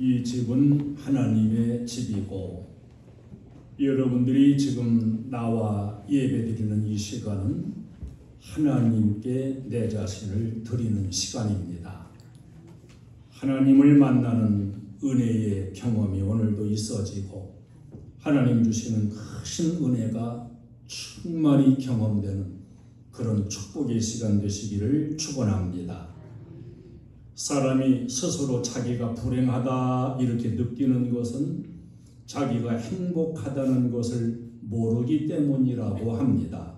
이 집은 하나님의 집이고 여러분들이 지금 나와 예배드리는 이 시간은 하나님께 내 자신을 드리는 시간입니다. 하나님을 만나는 은혜의 경험이 오늘도 있어지고 하나님 주시는 크신 은혜가 충만히 경험되는 그런 축복의 시간 되시기를 축원합니다. 사람이 스스로 자기가 불행하다 이렇게 느끼는 것은 자기가 행복하다는 것을 모르기 때문이라고 합니다.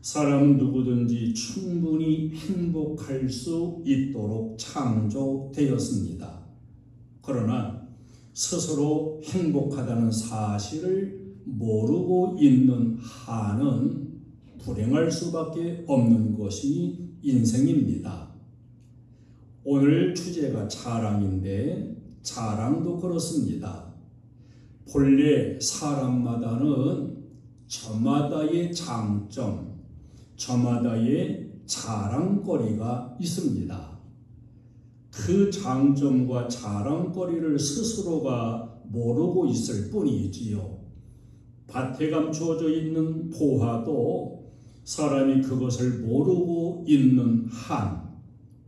사람은 누구든지 충분히 행복할 수 있도록 창조되었습니다. 그러나 스스로 행복하다는 사실을 모르고 있는 한은 불행할 수밖에 없는 것이 인생입니다. 오늘 주제가 자랑인데 자랑도 그렇습니다. 본래 사람마다는 저마다의 장점, 저마다의 자랑거리가 있습니다. 그 장점과 자랑거리를 스스로가 모르고 있을 뿐이지요. 밭에 감추어져 있는 포화도 사람이 그것을 모르고 있는 한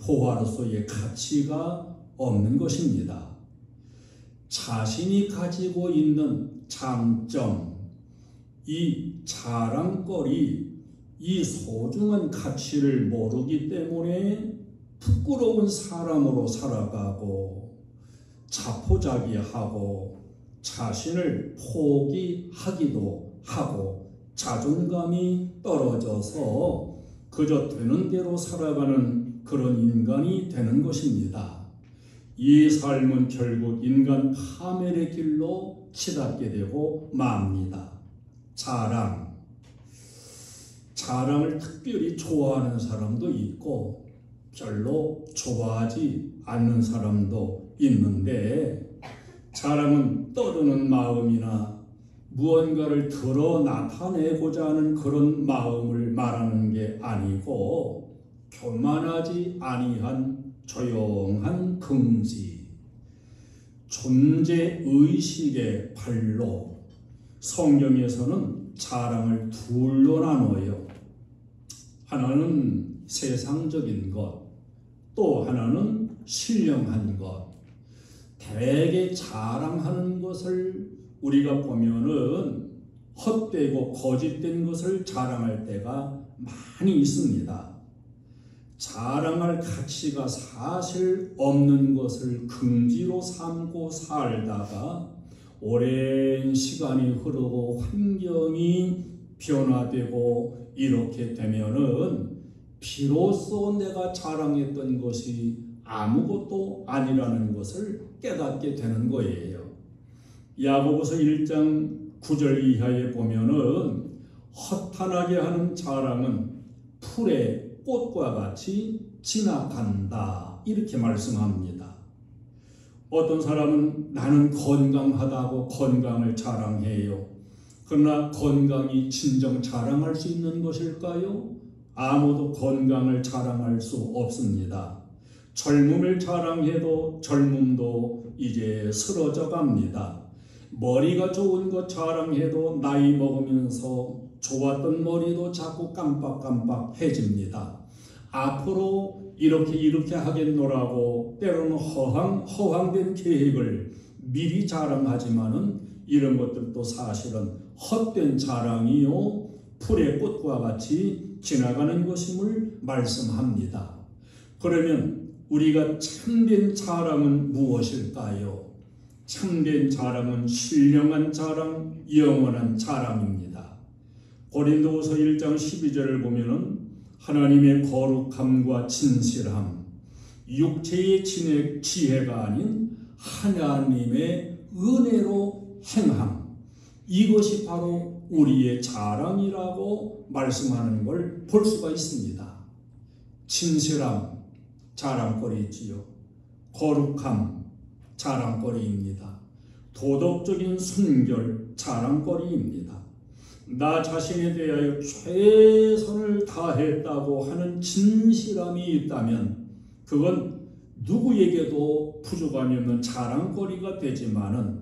포화로서의 가치가 없는 것입니다. 자신이 가지고 있는 장점, 이 자랑거리, 이 소중한 가치를 모르기 때문에 부끄러운 사람으로 살아가고 자포자기하고 자신을 포기하기도 하고 자존감이 떨어져서 그저 되는 대로 살아가는 그런 인간이 되는 것입니다. 이 삶은 결국 인간 파멸의 길로 치닫게 되고 맙니다. 자랑을 특별히 좋아하는 사람도 있고 별로 좋아하지 않는 사람도 있는데 자랑은 떠드는 마음이나 무언가를 드러 나타내고자 하는 그런 마음을 말하는 게 아니고 교만하지 아니한 조용한 긍지, 존재의식의 발로 성경에서는 자랑을 둘로 나눠요. 하나는 세상적인 것, 또 하나는 신령한 것. 대개 자랑하는 것을 우리가 보면은 헛되고 거짓된 것을 자랑할 때가 많이 있습니다. 자랑할 가치가 사실 없는 것을 긍지로 삼고 살다가 오랜 시간이 흐르고 환경이 변화되고 이렇게 되면은 비로소 내가 자랑했던 것이 아무것도 아니라는 것을 깨닫게 되는 거예요. 야고보서 1장 9절 이하에 보면은 허탄하게 하는 자랑은 풀의 꽃과 같이 지나간다 이렇게 말씀합니다. 어떤 사람은 나는 건강하다고 건강을 자랑해요. 그러나 건강이 진정 자랑할 수 있는 것일까요? 아무도 건강을 자랑할 수 없습니다. 젊음을 자랑해도 젊음도 이제 쓰러져 갑니다. 머리가 좋은 것 자랑해도 나이 먹으면서 좋았던 머리도 자꾸 깜빡깜빡해집니다. 앞으로 이렇게 하겠노라고 때로는 허황된 계획을 미리 자랑하지만은 이런 것들도 사실은 헛된 자랑이요 풀의 꽃과 같이 지나가는 것임을 말씀합니다. 그러면 우리가 참된 자랑은 무엇일까요? 참된 자랑은 신령한 자랑, 영원한 자랑입니다. 고린도후서 1장 12절을 보면은 하나님의 거룩함과 진실함, 육체의 지혜가 아닌 하나님의 은혜로 행함, 이것이 바로 우리의 자랑이라고 말씀하는 걸 볼 수가 있습니다. 진실함, 자랑거리지요. 거룩함, 자랑거리입니다. 도덕적인 순결, 자랑거리입니다. 나 자신에 대하여 최선을 다했다고 하는 진실함이 있다면 그건 누구에게도 부족함이 없는 자랑거리가 되지만은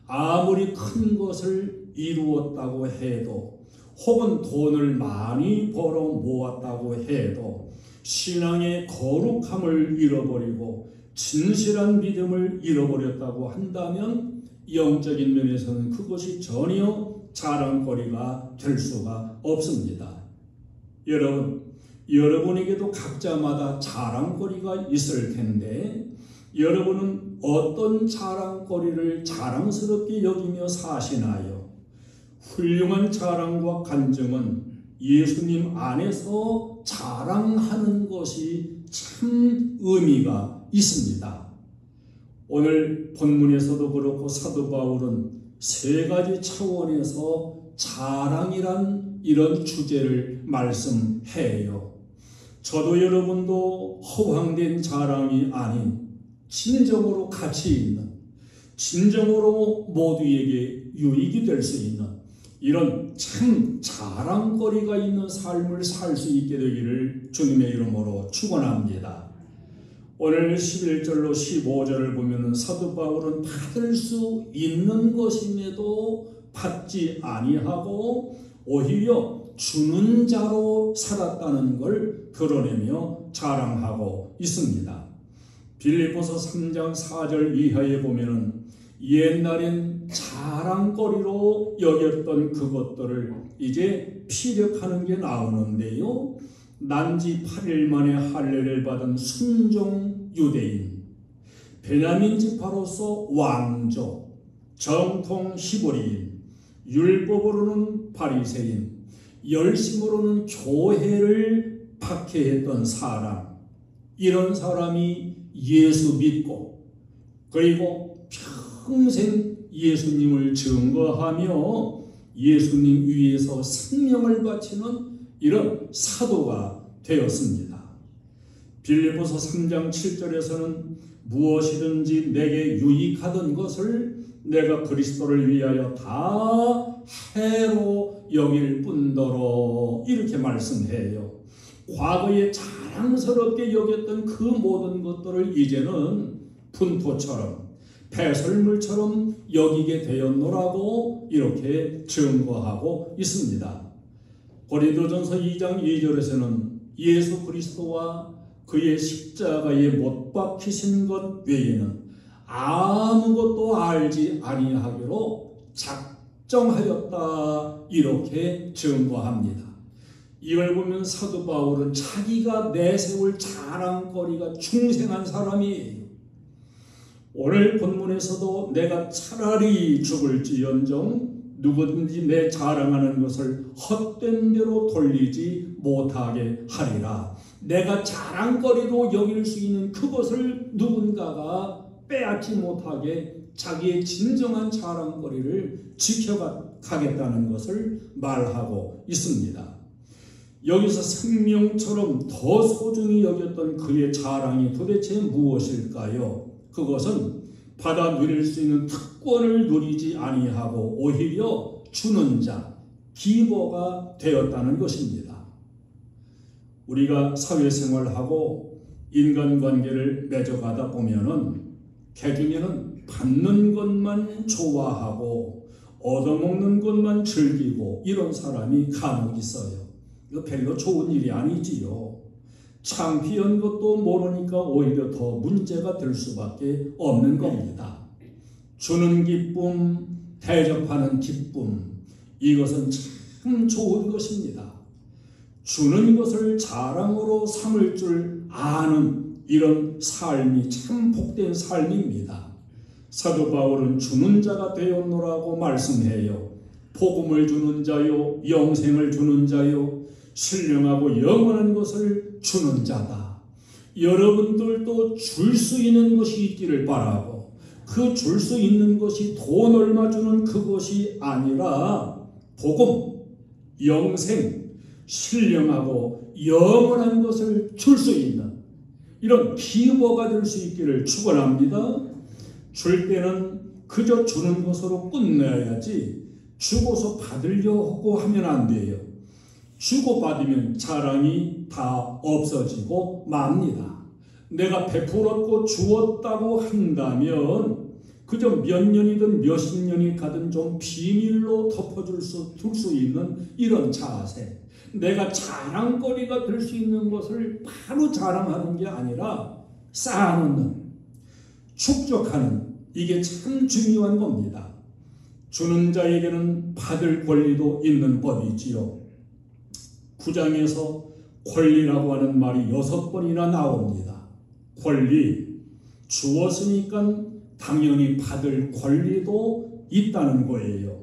아무리 큰 것을 이루었다고 해도 혹은 돈을 많이 벌어 모았다고 해도 신앙의 거룩함을 잃어버리고 진실한 믿음을 잃어버렸다고 한다면 영적인 면에서는 그것이 전혀 자랑거리가 될 수가 없습니다. 여러분에게도 각자마다 자랑거리가 있을 텐데 여러분은 어떤 자랑거리를 자랑스럽게 여기며 사시나요? 훌륭한 자랑과 간증은 예수님 안에서 자랑하는 것이 참 의미가 있습니다. 오늘 본문에서도 그렇고 사도 바울은 세 가지 차원에서 자랑이란 이런 주제를 말씀해요. 저도 여러분도 허황된 자랑이 아닌 진정으로 가치 있는, 진정으로 모두에게 유익이 될 수 있는 이런 참 자랑거리가 있는 삶을 살 수 있게 되기를 주님의 이름으로 축원합니다. 오늘 11절로 15절을 보면 사도 바울은 받을 수 있는 것임에도 받지 아니하고 오히려 주는 자로 살았다는 걸 드러내며 자랑하고 있습니다. 빌립보서 3장 4절 이하에 보면은 옛날엔 자랑거리로 여겼던 그것들을 이제 피력하는 게 나오는데요. 난지 8일 만에 할례를 받은 순종 유대인, 베냐민 지파로서 왕족, 정통 히브리인, 율법으로는 바리새인, 열심으로는 교회를 박해했던 사람, 이런 사람이 예수 믿고 그리고 평생 예수님을 증거하며 예수님 위에서 생명을 바치는 이런 사도가 되었습니다. 빌립보서 3장 7절에서는 무엇이든지 내게 유익하던 것을 내가 그리스도를 위하여 다 해로 여길 뿐더러 이렇게 말씀해요. 과거에 자랑스럽게 여겼던 그 모든 것들을 이제는 분토처럼 배설물처럼 여기게 되었노라고 이렇게 증거하고 있습니다. 고린도전서 2장 2절에서는 예수 그리스도와 그의 십자가에 못 박히신 것 외에는 아무것도 알지 아니하기로 작정하였다 이렇게 증거합니다. 이걸 보면 사도 바울은 자기가 내세울 자랑거리가 중생한 사람이에요. 오늘 본문에서도 내가 차라리 죽을지언정 누구든지 내 자랑하는 것을 헛된 대로 돌리지 못하게 하리라. 내가 자랑거리로 여길 수 있는 그것을 누군가가 빼앗지 못하게 자기의 진정한 자랑거리를 지켜가겠다는 것을 말하고 있습니다. 여기서 생명처럼 더 소중히 여겼던 그의 자랑이 도대체 무엇일까요? 그것은 받아 누릴 수 있는 특권을 누리지 아니하고 오히려 주는 자, 기버가 되었다는 것입니다. 우리가 사회생활하고 인간관계를 맺어가다 보면은 개중에는 받는 것만 좋아하고 얻어먹는 것만 즐기고 이런 사람이 간혹 있어요. 이거 별로 좋은 일이 아니지요. 창피한 것도 모르니까 오히려 더 문제가 될 수밖에 없는 겁니다. 주는 기쁨, 대접하는 기쁨, 이것은 참 좋은 것입니다. 주는 것을 자랑으로 삼을 줄 아는 이런 삶이 참 복된 삶입니다. 사도 바울은 주는 자가 되었노라고 말씀해요. 복음을 주는 자요, 영생을 주는 자요, 신령하고 영원한 것을 주는 자다. 여러분들도 줄 수 있는 것이 있기를 바라고 그 줄 수 있는 것이 돈 얼마 주는 그것이 아니라 복음, 영생, 신령하고 영원한 것을 줄 수 있는 이런 기버가 될 수 있기를 축원합니다. 줄 때는 그저 주는 것으로 끝내야지 주고서 받으려고 하면 안 돼요. 주고받으면 자랑이 다 없어지고 맙니다. 내가 베풀었고 주었다고 한다면 그저 몇 년이든 몇십 년이 가든 좀 비밀로 둘 수 있는 이런 자세, 내가 자랑거리가 될 수 있는 것을 바로 자랑하는 게 아니라 쌓아놓는, 축적하는, 이게 참 중요한 겁니다. 주는 자에게는 받을 권리도 있는 법이지요. 9장에서 권리라고 하는 말이 6번이나 나옵니다. 권리, 주었으니까 당연히 받을 권리도 있다는 거예요.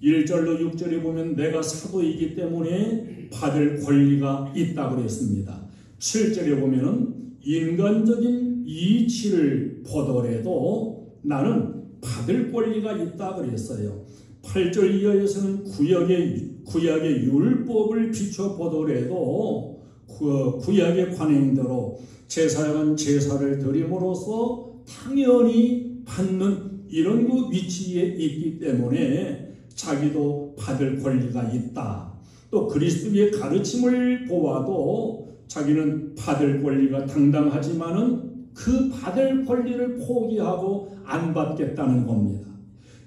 1절로 6절에 보면 내가 사도이기 때문에 받을 권리가 있다고 그랬습니다. 7절에 보면은 인간적인 이치를 보더라도 나는 받을 권리가 있다 그랬어요. 8절 이하에서는 구약의 율법을 비춰보더라도 구약의 관행대로 제사장은 제사를 드림으로써 당연히 받는 이런 그 위치에 있기 때문에 자기도 받을 권리가 있다. 또 그리스도의 가르침을 보아도 자기는 받을 권리가 당당하지만은 그 받을 권리를 포기하고 안 받겠다는 겁니다.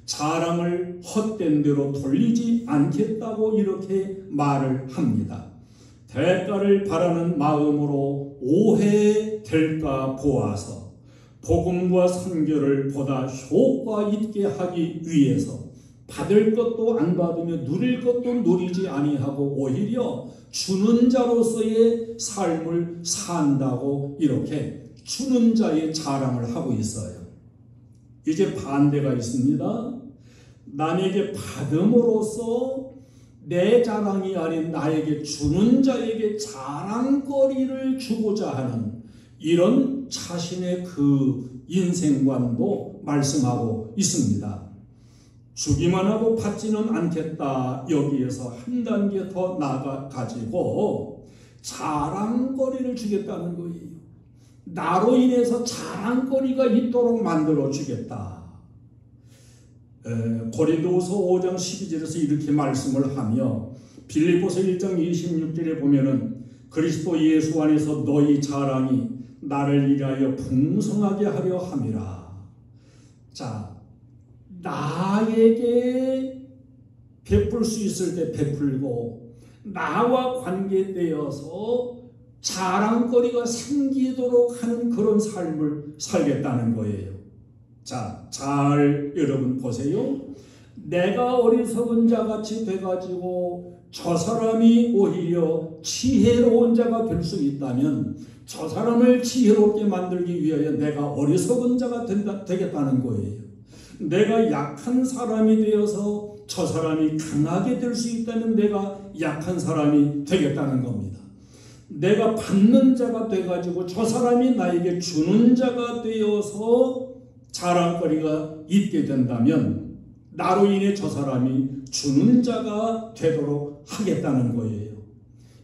자랑을 헛된 대로 돌리지 않겠다고 이렇게 말을 합니다. 대가를 바라는 마음으로 오해될까 보아서 복음과 선교를 보다 효과 있게 하기 위해서 받을 것도 안 받으며 누릴 것도 누리지 아니하고 오히려 주는 자로서의 삶을 산다고 이렇게 주는 자의 자랑을 하고 있어요. 이제 반대가 있습니다. 남에게 받음으로써 내 자랑이 아닌 나에게 주는 자에게 자랑거리를 주고자 하는 이런 자신의 그 인생관도 말씀하고 있습니다. 주기만 하고 받지는 않겠다. 여기에서 한 단계 더 나아가지고 자랑거리를 주겠다는 거예요. 나로 인해서 자랑거리가 있도록 만들어 주겠다. 고린도후서 5장 12절에서 이렇게 말씀을 하며 빌립보서 1장 26절에 보면은 그리스도 예수 안에서 너희 자랑이 나를 위하여 풍성하게 하려 함이라. 자, 나에게 베풀 수 있을 때 베풀고 나와 관계되어서 자랑거리가 생기도록 하는 그런 삶을 살겠다는 거예요. 자, 잘 여러분 보세요. 내가 어리석은 자같이 돼가지고 저 사람이 오히려 지혜로운 자가 될 수 있다면 저 사람을 지혜롭게 만들기 위하여 내가 어리석은 자가 되겠다는 거예요. 내가 약한 사람이 되어서 저 사람이 강하게 될 수 있다면 내가 약한 사람이 되겠다는 겁니다. 내가 받는 자가 돼가지고 저 사람이 나에게 주는 자가 되어서 자랑거리가 있게 된다면 나로 인해 저 사람이 주는 자가 되도록 하겠다는 거예요.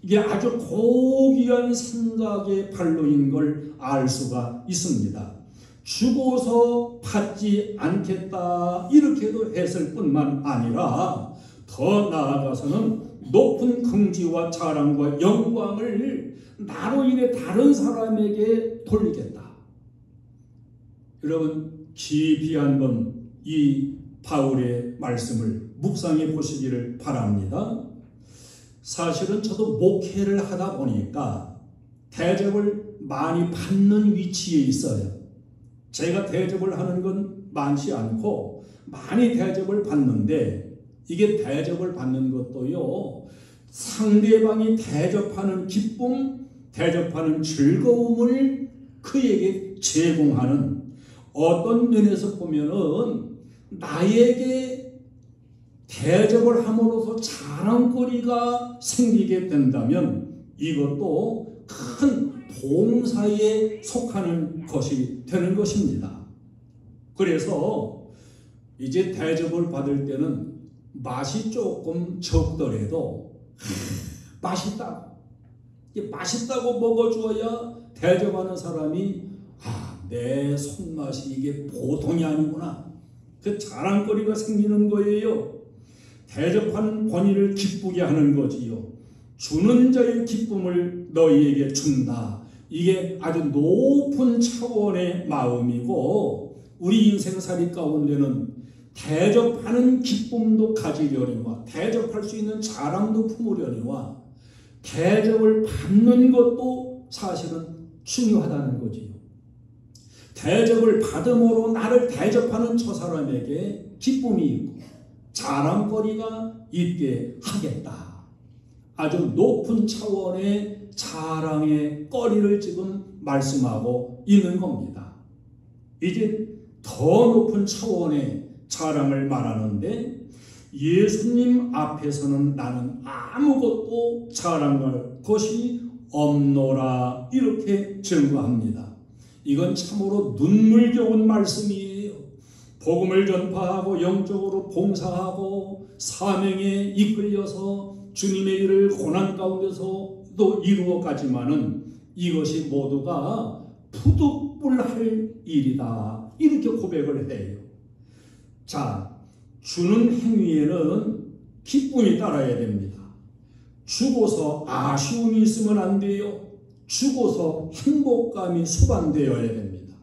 이게 아주 고귀한 생각의 발로인 걸 알 수가 있습니다. 주고서 받지 않겠다 이렇게도 했을 뿐만 아니라 더 나아가서는 높은 긍지와 자랑과 영광을 나로 인해 다른 사람에게 돌리겠다. 여러분 깊이 한번 이 바울의 말씀을 묵상해 보시기를 바랍니다. 사실은 저도 목회를 하다 보니까 대접을 많이 받는 위치에 있어요. 제가 대접을 하는 건 많지 않고 많이 대접을 받는데 이게 대접을 받는 것도요. 상대방이 대접하는 기쁨, 대접하는 즐거움을 그에게 제공하는 어떤 면에서 보면은 나에게 대접을 함으로써 자랑거리가 생기게 된다면 이것도 큰 봉사에 속하는 것이 되는 것입니다. 그래서 이제 대접을 받을 때는 맛이 조금 적더라도 맛있다고 먹어줘야 대접하는 사람이 내 손맛이 이게 보통이 아니구나. 그 자랑거리가 생기는 거예요. 대접하는 권위를 기쁘게 하는 거지요. 주는 자의 기쁨을 너희에게 준다. 이게 아주 높은 차원의 마음이고 우리 인생살이 가운데는 대접하는 기쁨도 가지려니와 대접할 수 있는 자랑도 품으려니와 대접을 받는 것도 사실은 중요하다는 거지요. 대접을 받음으로 나를 대접하는 저 사람에게 기쁨이 있고 자랑거리가 있게 하겠다. 아주 높은 차원의 자랑의 거리를 지금 말씀하고 있는 겁니다. 이제 더 높은 차원의 자랑을 말하는데 예수님 앞에서는 나는 아무것도 자랑할 것이 없노라 이렇게 증거합니다. 이건 참으로 눈물겨운 말씀이에요. 복음을 전파하고 영적으로 봉사하고 사명에 이끌려서 주님의 일을 고난 가운데서도 이루어가지만은 이것이 모두가 푸득불할 일이다 이렇게 고백을 해요. 자, 주는 행위에는 기쁨이 따라야 됩니다. 주고서 아쉬움이 있으면 안 돼요. 주고서 행복감이 수반되어야 됩니다.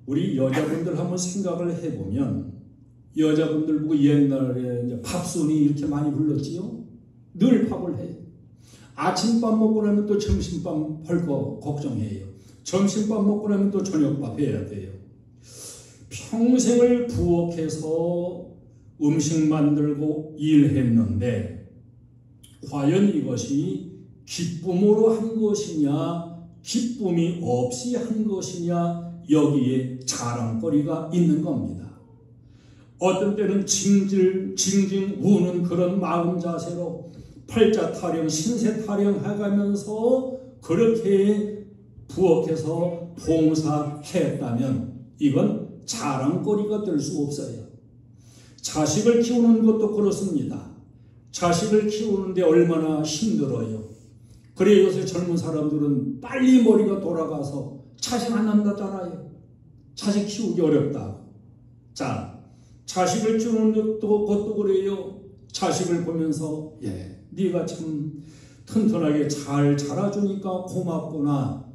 우리 여자분들 한번 생각을 해보면 여자분들 보고 옛날에 이제 밥순이 이렇게 많이 불렀지요. 늘 밥을 해요. 아침밥 먹고 나면 또 점심밥 할 거 걱정해요. 점심밥 먹고 나면 또 저녁밥 해야 돼요. 평생을 부엌에서 음식 만들고 일했는데 과연 이것이 기쁨으로 한 것이냐 기쁨이 없이 한 것이냐 여기에 자랑거리가 있는 겁니다. 어떤 때는 징징 우는 그런 마음 자세로 팔자 타령 신세 타령 해가면서 그렇게 부엌에서 봉사했다면 이건 자랑거리가 될 수 없어요. 자식을 키우는 것도 그렇습니다. 자식을 키우는데 얼마나 힘들어요. 그래 요새 젊은 사람들은 빨리 머리가 돌아가서 자식 안 낳는다잖아요. 자식 키우기 어렵다. 자, 자식을 키우는 것도 그래요. 자식을 보면서 네가 참 튼튼하게 잘 자라주니까 고맙구나.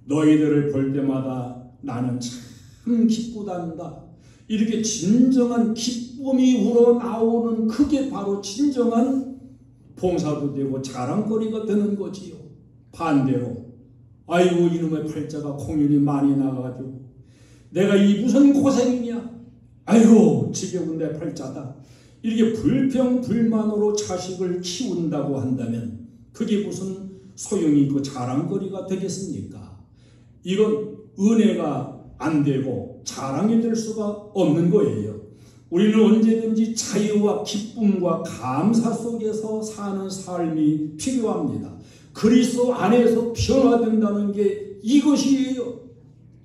너희들을 볼 때마다 나는 참 기쁘단다. 이렇게 진정한 기쁨이 우러나오는 그게 바로 진정한 봉사도 되고 자랑거리가 되는 거지요. 반대로 아이고 이놈의 팔자가 콩일이 많이 나가가지고 내가 이 무슨 고생이냐. 아이고 지겨운 내 팔자다. 이렇게 불평불만으로 자식을 키운다고 한다면 그게 무슨 소용이 있고 자랑거리가 되겠습니까? 이건 은혜가 안 되고 자랑이 될 수가 없는 거예요. 우리는 언제든지 자유와 기쁨과 감사 속에서 사는 삶이 필요합니다. 그리스도 안에서 변화된다는 게 이것이에요.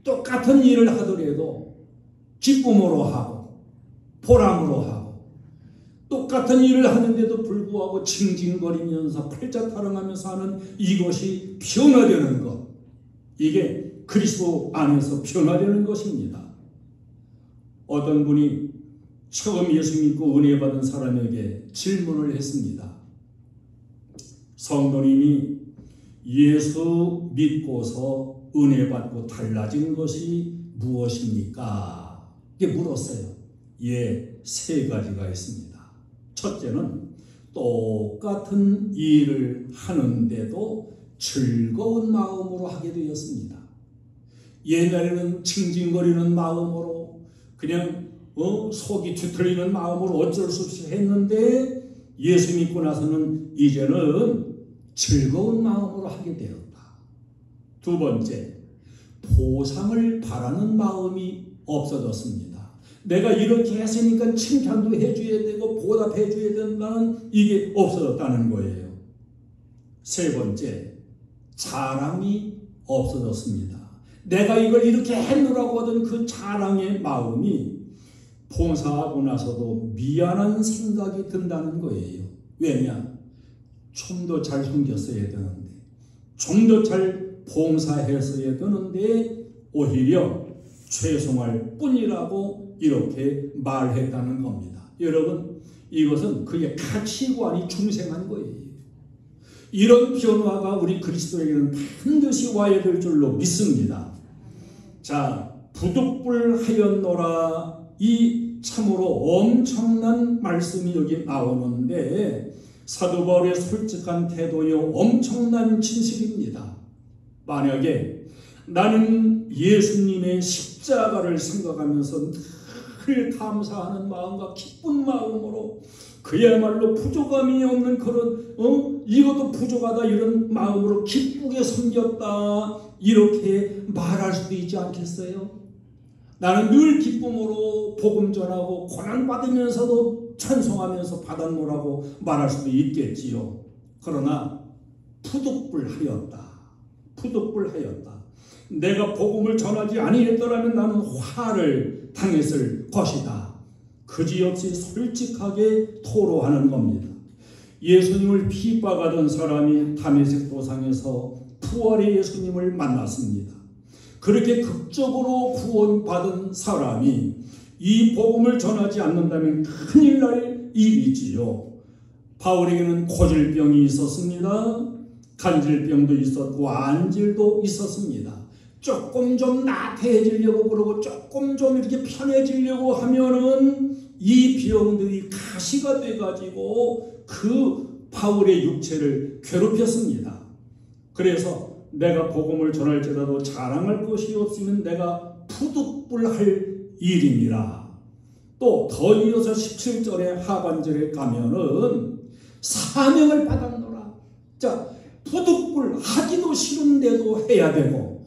똑같은 일을 하더라도 기쁨으로 하고 보람으로 하고 똑같은 일을 하는데도 불구하고 징징거리면서 팔자 타령하면서 하는 이것이 변화되는 것. 이게 그리스도 안에서 변화되는 것입니다. 어떤 분이 처음 예수 믿고 은혜 받은 사람에게 질문을 했습니다. 성도님이 예수 믿고서 은혜 받고 달라진 것이 무엇입니까? 이게 물었어요. 세 가지가 있습니다. 첫째는 똑같은 일을 하는데도 즐거운 마음으로 하게 되었습니다. 옛날에는 징징거리는 마음으로 그냥 속이 뒤틀리는 마음으로 어쩔 수 없이 했는데 예수 믿고 나서는 이제는 즐거운 마음으로 하게 되었다. 두 번째, 보상을 바라는 마음이 없어졌습니다. 내가 이렇게 했으니까 칭찬도 해줘야 되고 보답해 줘야 된다는 이게 없어졌다는 거예요. 세 번째, 자랑이 없어졌습니다. 내가 이걸 이렇게 했노라고 하던 그 자랑의 마음이 봉사하고 나서도 미안한 생각이 든다는 거예요. 왜냐? 좀 더 잘 섬겼어야 되는데 좀 더 잘 봉사했어야 되는데 오히려 죄송할 뿐이라고 이렇게 말했다는 겁니다. 여러분, 이것은 그의 가치관이 중생한 거예요. 이런 변화가 우리 그리스도에게는 반드시 와야 될 줄로 믿습니다. 자, 부득불 하였노라, 이 참으로 엄청난 말씀이 여기 나오는데 사도 바울의 솔직한 태도요 엄청난 진실입니다. 만약에 나는 예수님의 십자가를 생각하면서 늘 감사하는 마음과 기쁜 마음으로 그야말로 부족함이 없는 그런 이것도 부족하다 이런 마음으로 기쁘게 섬겼다 이렇게 말할 수도 있지 않겠어요? 나는 늘 기쁨으로 복음 전하고 고난받으면서도 찬송하면서 바닷노라고 말할 수도 있겠지요. 그러나 부득불하였다. 부득불하였다. 내가 복음을 전하지 아니했더라면 나는 화를 당했을 것이다. 그지없이 솔직하게 토로하는 겁니다. 예수님을 핍박하던 사람이 다메섹 도상에서 부활의 예수님을 만났습니다. 그렇게 극적으로 구원받은 사람이 이 복음을 전하지 않는다면 큰일 날 일이지요. 바울에게는 고질병이 있었습니다. 간질병도 있었고 안질도 있었습니다. 조금 좀 나태해지려고 그러고 조금 좀 이렇게 편해지려고 하면은 이 병들이 가시가 돼가지고 그 바울의 육체를 괴롭혔습니다. 그래서 내가 복음을 전할지라도 자랑할 것이 없으면 내가 부득불할 일이니라. 또 더 이어서 17절에 하반절에 가면은 사명을 받았노라. 자, 부득불 하기도 싫은데도 해야 되고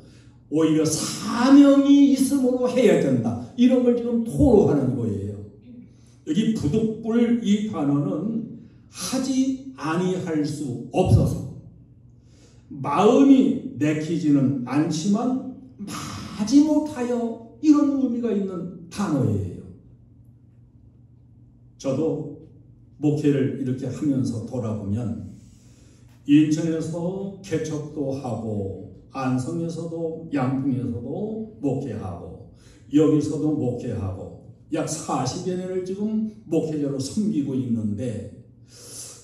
오히려 사명이 있음으로 해야 된다. 이런 걸 지금 토로하는 거예요. 여기 부득불 이 단어는 하지 아니할 수 없어서 마음이 내키지는 않지만 마지못하여 이런 의미가 있는 단어예요. 저도 목회를 이렇게 하면서 돌아보면 인천에서 개척도 하고 안성에서도 양풍에서도 목회하고 여기서도 목회하고 약 40여 년을 지금 목회자로 섬기고 있는데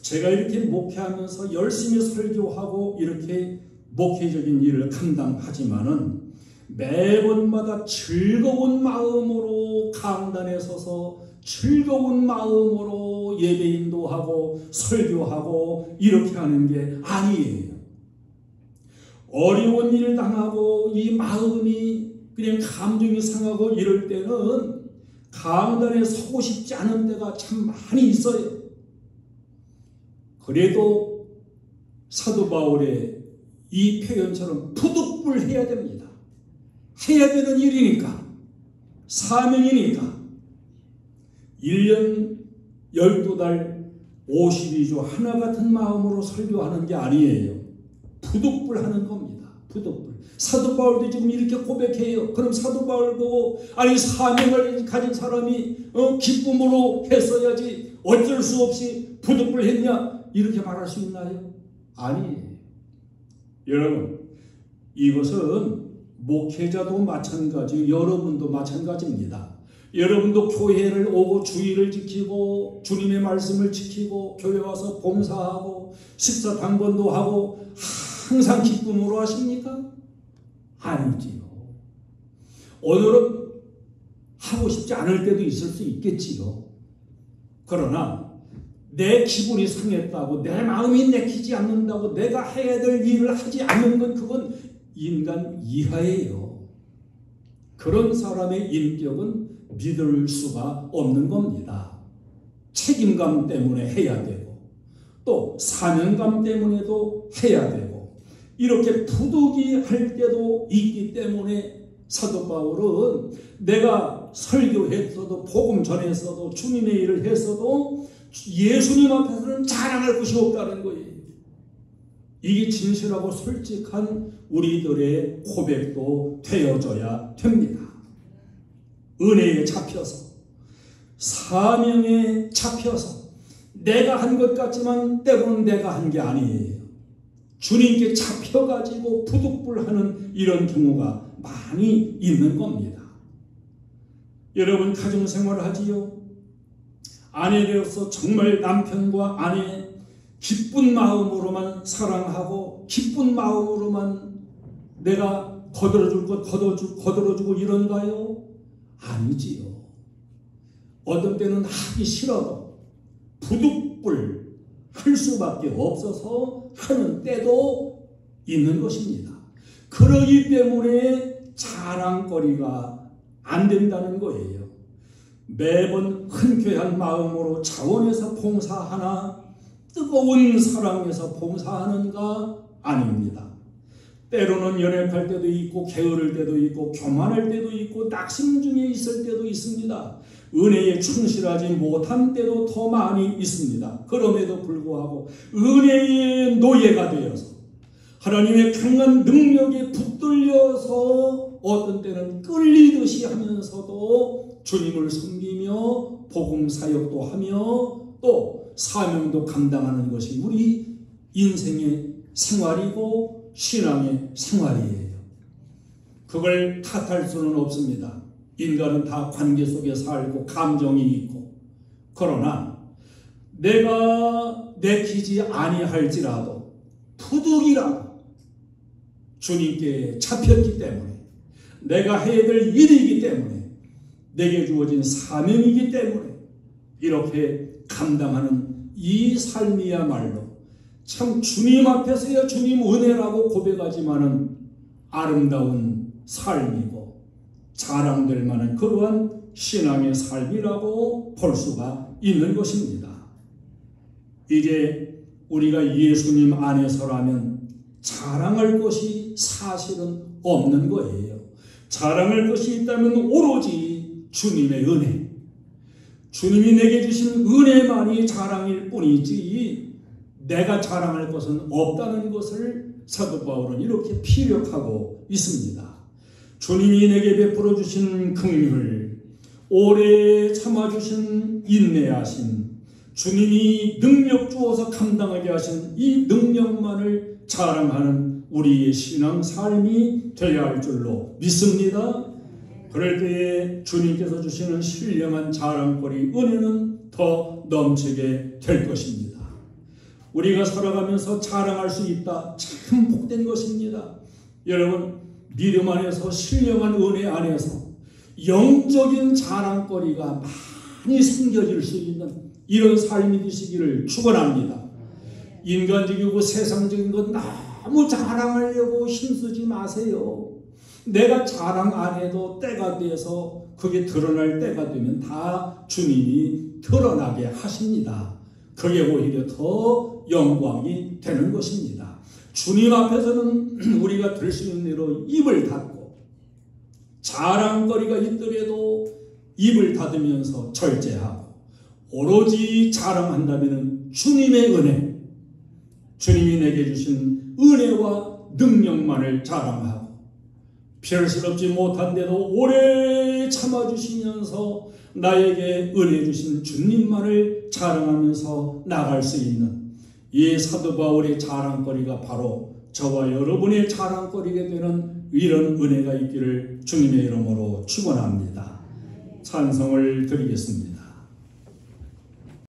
제가 이렇게 목회하면서 열심히 설교하고 이렇게 목회적인 일을 감당하지만은 매번마다 즐거운 마음으로 강단에 서서 즐거운 마음으로 예배 인도하고 설교하고 이렇게 하는 게 아니에요. 어려운 일을 당하고 이 마음이 그냥 감정이 상하고 이럴 때는 강단에 서고 싶지 않은 때가 참 많이 있어요. 그래도 사도 바울의 이 표현처럼 부득불해야 됩니다. 해야 되는 일이니까, 사명이니까 1년 12달 52주 하나 같은 마음으로 설교하는 게 아니에요. 부득불하는 겁니다. 부득불. 사도 바울도 지금 이렇게 고백해요. 그럼 사도 바울 보고 아니 사명을 가진 사람이 기쁨으로 했어야지 어쩔 수 없이 부득불했냐 이렇게 말할 수 있나요? 아니에요. 여러분 이것은 목회자도 마찬가지, 여러분도 마찬가지입니다. 여러분도 교회를 오고 주의를 지키고 주님의 말씀을 지키고 교회 와서 봉사하고 식사 당번도 하고 항상 기쁨으로 하십니까? 아니지요. 오늘은 하고 싶지 않을 때도 있을 수 있겠지요. 그러나 내 기분이 상했다고 내 마음이 내키지 않는다고 내가 해야 될 일을 하지 않는 건 그건 인간 이하예요. 그런 사람의 인격은 믿을 수가 없는 겁니다. 책임감 때문에 해야 되고 또 사명감 때문에도 해야 되고 이렇게 부득이할 때도 있기 때문에 사도 바울은 내가 설교했어도 복음 전했어도 주님의 일을 했어도 예수님 앞에서는 자랑할 것이 없다는 거예요. 이게 진실하고 솔직한 우리들의 고백도 되어져야 됩니다. 은혜에 잡혀서 사명에 잡혀서 내가 한 것 같지만 때로는 내가 한 게 아니에요. 주님께 잡혀가지고 부득불하는 이런 경우가 많이 있는 겁니다. 여러분 가정생활을 하지요. 아내로서 정말 남편과 아내 기쁜 마음으로만 사랑하고 기쁜 마음으로만 내가 거들어줄 것 거들어주고 이런가요? 아니지요. 어떤 때는 하기 싫어도 부득불 할 수밖에 없어서 하는 때도 있는 것입니다. 그러기 때문에 자랑거리가 안 된다는 거예요. 매번 흔쾌한 마음으로 자원해서 봉사하나 뜨거운 사랑에서 봉사하는가? 아닙니다. 때로는 연약할 때도 있고 게으를 때도 있고 교만할 때도 있고 낙심 중에 있을 때도 있습니다. 은혜에 충실하지 못한 때도 더 많이 있습니다. 그럼에도 불구하고 은혜의 노예가 되어서 하나님의 강한 능력에 붙들려서 어떤 때는 끌리듯이 하면서도 주님을 섬기며 복음 사역도 하며 또 사명도 감당하는 것이 우리 인생의 생활이고 신앙의 생활이에요. 그걸 탓할 수는 없습니다. 인간은 다 관계 속에 살고 감정이 있고, 그러나 내가 내키지 아니할지라도 부득이라도 주님께 잡혔기 때문에 내가 해야 될 일이기 때문에 내게 주어진 사명이기 때문에 이렇게 감당하는 이 삶이야말로 참 주님 앞에서야 주님 은혜라고 고백하지만은 아름다운 삶이고 자랑될 만한 그러한 신앙의 삶이라고 볼 수가 있는 것입니다. 이제 우리가 예수님 안에서라면 자랑할 것이 사실은 없는 거예요. 자랑할 것이 있다면 오로지 주님의 은혜, 주님이 내게 주신 은혜만이 자랑일 뿐이지 내가 자랑할 것은 없다는 것을 사도 바울은 이렇게 피력하고 있습니다. 주님이 내게 베풀어 주신 긍휼, 오래 참아주신 인내하심, 주님이 능력 주어서 감당하게 하신 이 능력만을 자랑하는 우리의 신앙 삶이 되어야 할 줄로 믿습니다. 그럴 때에 주님께서 주시는 신령한 자랑거리 은혜는 더 넘치게 될 것입니다. 우리가 살아가면서 자랑할 수 있다. 참 복된 것입니다. 여러분, 믿음 안에서 신령한 은혜 안에서 영적인 자랑거리가 많이 생겨질 수 있는 이런 삶이 되시기를 축원합니다. 인간적이고 세상적인 것 너무 자랑하려고 힘쓰지 마세요. 내가 자랑 안 해도 때가 돼서 그게 드러날 때가 되면 다 주님이 드러나게 하십니다. 그게 오히려 더 영광이 되는 것입니다. 주님 앞에서는 우리가 될 수 있는 대로 입을 닫고 자랑거리가 있더라도 입을 닫으면서 절제하고 오로지 자랑한다면 주님의 은혜, 주님이 내게 주신 은혜와 능력만을 자랑하고 별스럽지 못한데도 오래 참아주시면서 나에게 은혜 주신 주님만을 자랑하면서 나갈 수 있는 이 사도 바울의 자랑거리가 바로 저와 여러분의 자랑거리가 되는 이런 은혜가 있기를 주님의 이름으로 축원합니다. 찬송을 드리겠습니다.